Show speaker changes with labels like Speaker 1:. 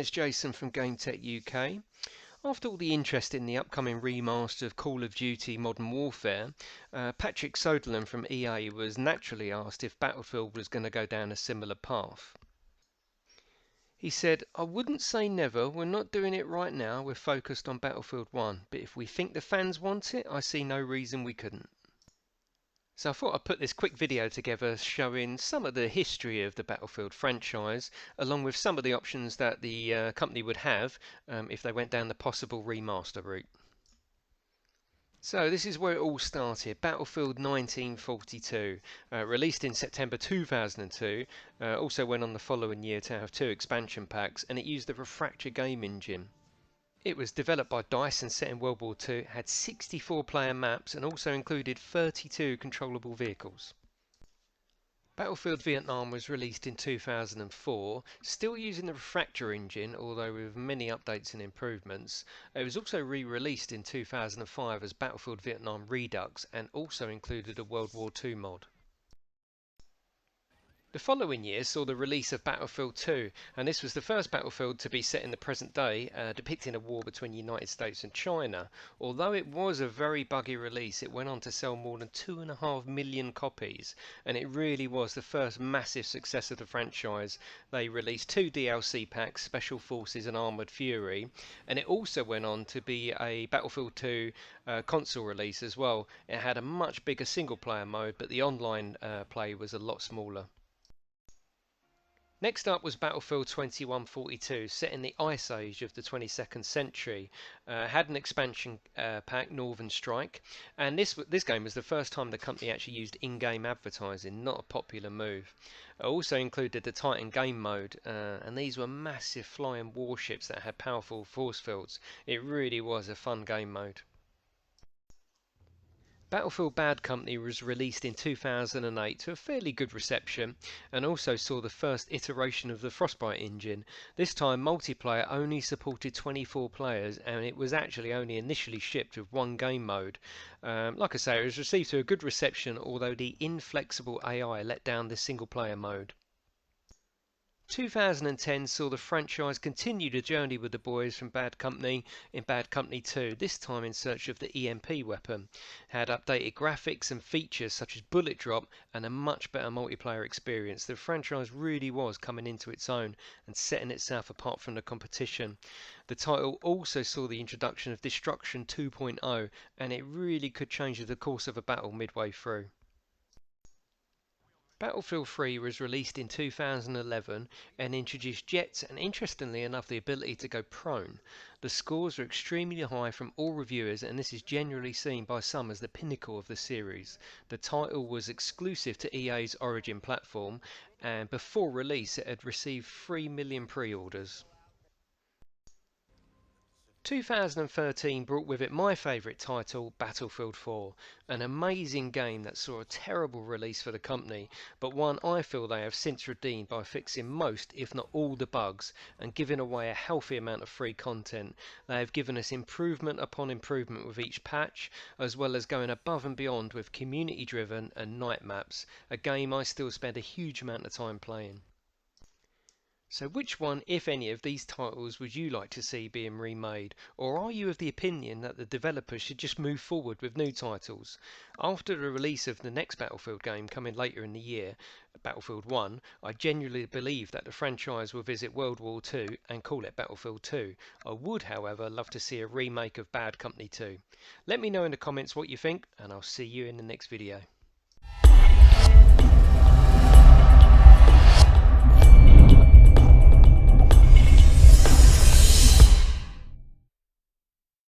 Speaker 1: it's Jason from GameTech UK. After all the interest in the upcoming remaster of Call of Duty Modern Warfare, Patrick Soderlund from EA was naturally asked if Battlefield was going to go down a similar path. He said, "I wouldn't say never, we're not doing it right now, we're focused on Battlefield 1, but if we think the fans want it, I see no reason we couldn't." So I thought I'd put this quick video together showing some of the history of the Battlefield franchise, along with some of the options that the company would have if they went down the possible remaster route. So this is where it all started. Battlefield 1942, released in September 2002, also went on the following year to have 2 expansion packs, and it used the Refractor game engine. It was developed by DICE and set in World War II, had 64 player maps and also included 32 controllable vehicles. Battlefield Vietnam was released in 2004, still using the Refractor engine, although with many updates and improvements. It was also re-released in 2005 as Battlefield Vietnam Redux and also included a World War II mod. The following year saw the release of Battlefield 2, and this was the first Battlefield to be set in the present day, depicting a war between the United States and China. Although it was a very buggy release, it went on to sell more than 2.5 million copies, and it really was the first massive success of the franchise. They released 2 DLC packs, Special Forces and Armored Fury, and it also went on to be a Battlefield 2 console release as well. It had a much bigger single player mode, but the online play was a lot smaller. Next up was Battlefield 2142, set in the Ice Age of the 22nd century. Had an expansion pack, Northern Strike, and this game was the first time the company actually used in-game advertising, not a popular move. It also included the Titan game mode, and these were massive flying warships that had powerful force fields. It really was a fun game mode. Battlefield Bad Company was released in 2008 to a fairly good reception, and also saw the first iteration of the Frostbite engine. This time multiplayer only supported 24 players, and it was actually only initially shipped with 1 game mode. Like I say, it was received to a good reception, although the inflexible AI let down the single player mode. 2010 saw the franchise continue the journey with the boys from Bad Company in Bad Company 2, this time in search of the EMP weapon. Had updated graphics and features such as bullet drop and a much better multiplayer experience. The franchise really was coming into its own and setting itself apart from the competition. The title also saw the introduction of Destruction 2.0, and it really could change the course of a battle midway through. Battlefield 3 was released in 2011 and introduced jets and, interestingly enough, the ability to go prone. The scores are extremely high from all reviewers, and this is generally seen by some as the pinnacle of the series. The title was exclusive to EA's Origin platform, and before release it had received 3 million pre-orders. 2013 brought with it my favourite title, Battlefield 4, an amazing game that saw a terrible release for the company, but one I feel they have since redeemed by fixing most, if not all, the bugs and giving away a healthy amount of free content. They have given us improvement upon improvement with each patch, as well as going above and beyond with community driven and night maps, a game I still spend a huge amount of time playing. So which one, if any, of these titles would you like to see being remade? Or are you of the opinion that the developers should just move forward with new titles? After the release of the next Battlefield game coming later in the year, Battlefield 1, I genuinely believe that the franchise will visit World War II and call it Battlefield 2. I would, however, love to see a remake of Bad Company 2. Let me know in the comments what you think, and I'll see you in the next video.